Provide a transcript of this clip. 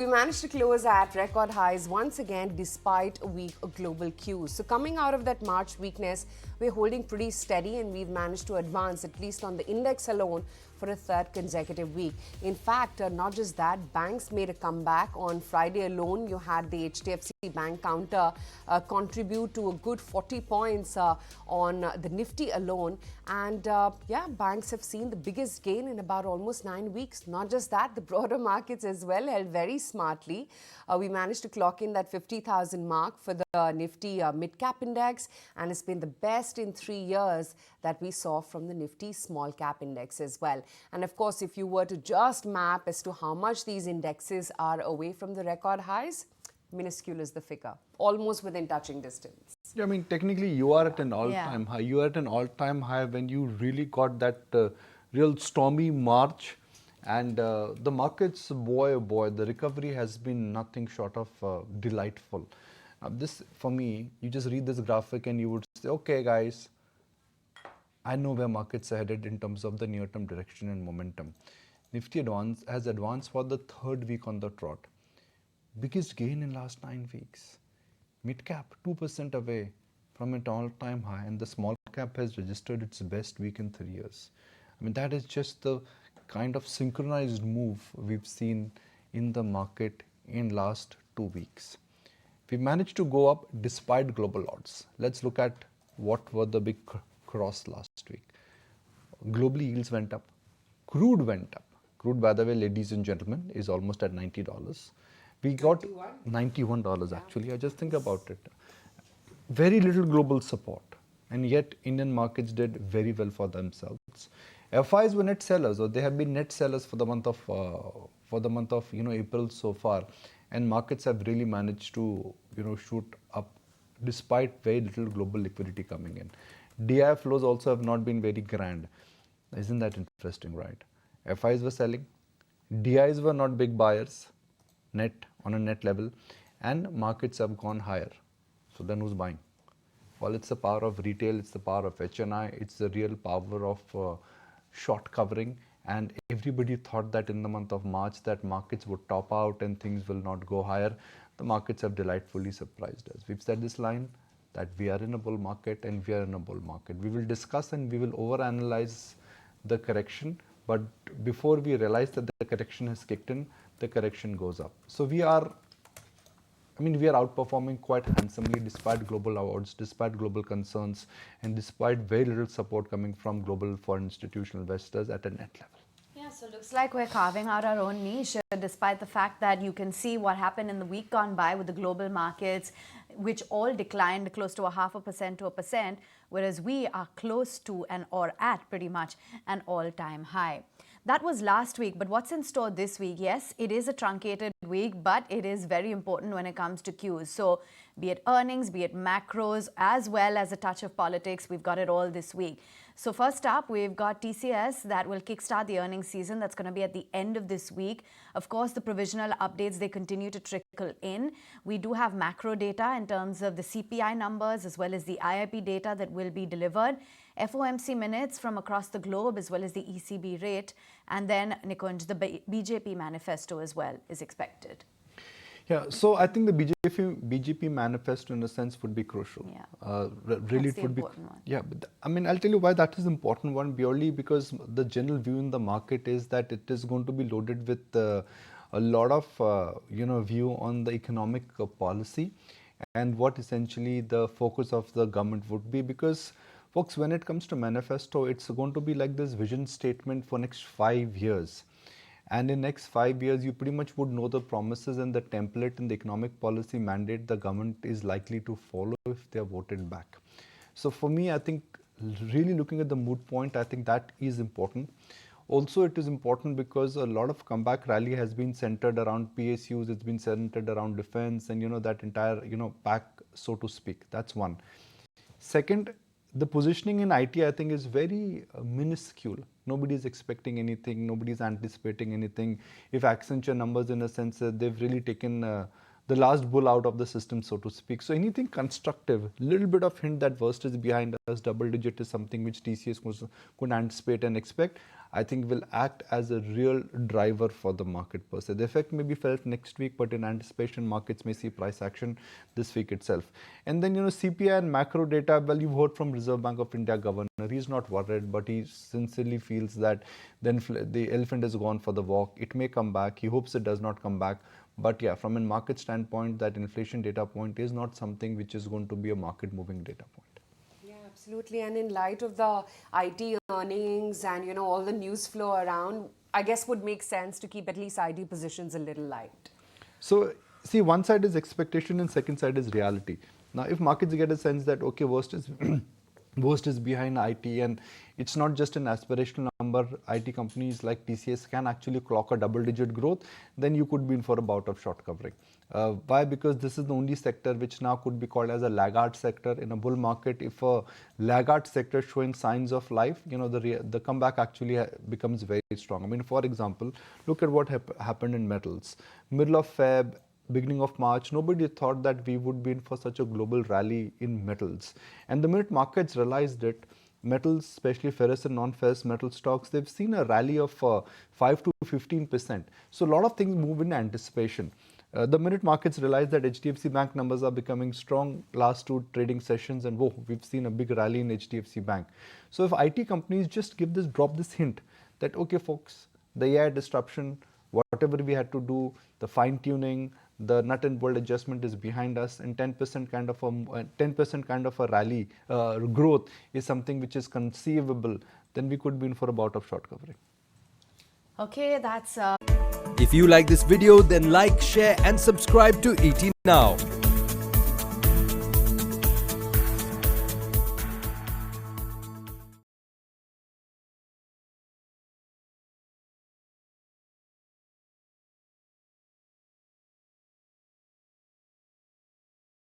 We managed to close at record highs once again despite weak global cues. So coming out of that March weakness, we're holding pretty steady and we've managed to advance at least on the index alone for a third consecutive week. In fact, not just that, banks made a comeback. On Friday alone, you had the HDFC Bank counter contribute to a good 40 points on the Nifty alone. And banks have seen the biggest gain in about almost 9 weeks. Not just that, the broader markets as well held very smartly. We managed to clock in that 50,000 mark for the Nifty mid-cap index, and it's been the best in 3 years that we saw from the Nifty small cap index as well. And of course, if you were to just map as to how much these indexes are away from the record highs, minuscule is the figure, almost within touching distance. Yeah, I mean, technically you are at an all-time high. You are at an all-time high when you really got that real stormy March. And the markets, boy, oh boy, the recovery has been nothing short of delightful. This, for me, you just read this graphic and you would say, okay, guys, I know where markets are headed in terms of the near-term direction and momentum. Nifty has advanced for the third week on the trot. Biggest gain in last 9 weeks. Mid-cap, 2% away from an all-time high, and the small cap has registered its best week in 3 years. I mean, that is just the kind of synchronized move we've seen in the market in last 2 weeks. We managed to go up despite global odds. Let's look at what were the big cross last week. Globally, yields went up. Crude went up. Crude, by the way, ladies and gentlemen, is almost at $90. We got $91 actually. I just think about it. Very little global support, and yet Indian markets did very well for themselves. FIs were net sellers, or they have been net sellers for the month of April so far, and markets have really managed to shoot up despite very little global liquidity coming in. DI flows also have not been very grand. Isn't that interesting, right? FIs were selling, DIs were not big buyers, net on a net level, and markets have gone higher. So then who's buying? Well, it's the power of retail, it's the power of HNI, it's the real power of short covering, and everybody thought that in the month of March that markets would top out and things will not go higher. The markets have delightfully surprised us. We've said this line that we are in a bull market and we are in a bull market. We will discuss and we will overanalyze the correction, but before we realize that the correction has kicked in, the correction goes up. So we are outperforming quite handsomely despite global odds, despite global concerns, and despite very little support coming from global foreign institutional investors at a net level. Yeah, so it looks like we're carving out our own niche, despite the fact that you can see what happened in the week gone by with the global markets, which all declined close to 0.5% to 1%, whereas we are close to or at pretty much an all-time high. That was last week, but what's in store this week? Yes, it is a truncated week, but it is very important when it comes to cues. So be it earnings, be it macros, as well as a touch of politics, we've got it all this week. So first up, we've got TCS that will kickstart the earnings season. That's going to be at the end of this week. Of course, the provisional updates, they continue to trickle in. We do have macro data in terms of the CPI numbers as well as the IIP data that will be delivered. FOMC minutes from across the globe as well as the ECB rate. And then, Nikunj, the BJP manifesto as well is expected. Yeah, so I think the BJP manifesto in a sense would be crucial. Yeah. Really, it would be one. Yeah, but I'll tell you why that is important one, purely because the general view in the market is that it is going to be loaded with a lot of view on the economic policy and what essentially the focus of the government would be. Because folks, when it comes to manifesto, it's going to be like this vision statement for next 5 years. And in next 5 years, you pretty much would know the promises and the template and the economic policy mandate the government is likely to follow if they are voted back. So for me, I think really looking at the mood point, I think that is important. Also, it is important because a lot of comeback rally has been centered around PSUs, it's been centered around defense and that entire pack, so to speak. That's one. Second, the positioning in IT, I think, is very minuscule. Nobody is expecting anything. Nobody is anticipating anything. If Accenture numbers, in a sense, they've really taken the last bull out of the system, so to speak. So anything constructive, little bit of hint that worst is behind us, double digit is something which TCS could anticipate and expect. I think will act as a real driver for the market per se. The effect may be felt next week, but in anticipation, markets may see price action this week itself. And then, CPI and macro data, well, you've heard from Reserve Bank of India governor. He's not worried, but he sincerely feels that the elephant has gone for the walk. It may come back. He hopes it does not come back. But yeah, from a market standpoint, that inflation data point is not something which is going to be a market moving data point. Yeah, absolutely. And in light of the IT earnings and all the news flow around, I guess would make sense to keep at least IT positions a little light. So see, one side is expectation and second side is reality. Now, if markets get a sense that okay, worst is behind IT and it's not just an aspirational number, IT companies like TCS can actually clock a double-digit growth, then you could be in for a bout of short covering. Why? Because this is the only sector which now could be called as a laggard sector in a bull market. If a laggard sector showing signs of life, the comeback actually becomes very strong. I mean, for example, look at what happened in metals. Middle of Feb, beginning of March, nobody thought that we would be in for such a global rally in metals. And the minute markets realized it, metals, especially ferrous and non-ferrous metal stocks, they've seen a rally of 5 to 15%. So a lot of things move in anticipation. The minute markets realize that HDFC Bank numbers are becoming strong, last two trading sessions, and whoa, we've seen a big rally in HDFC Bank. So if IT companies just drop this hint that, okay, folks, the AI disruption, whatever we had to do, the fine tuning, the nut and bolt adjustment is behind us, and 10% kind of a rally growth is something which is conceivable, then we could be in for a bout of short covering. Okay, that's. If you like this video, then like, share, and subscribe to ET Now.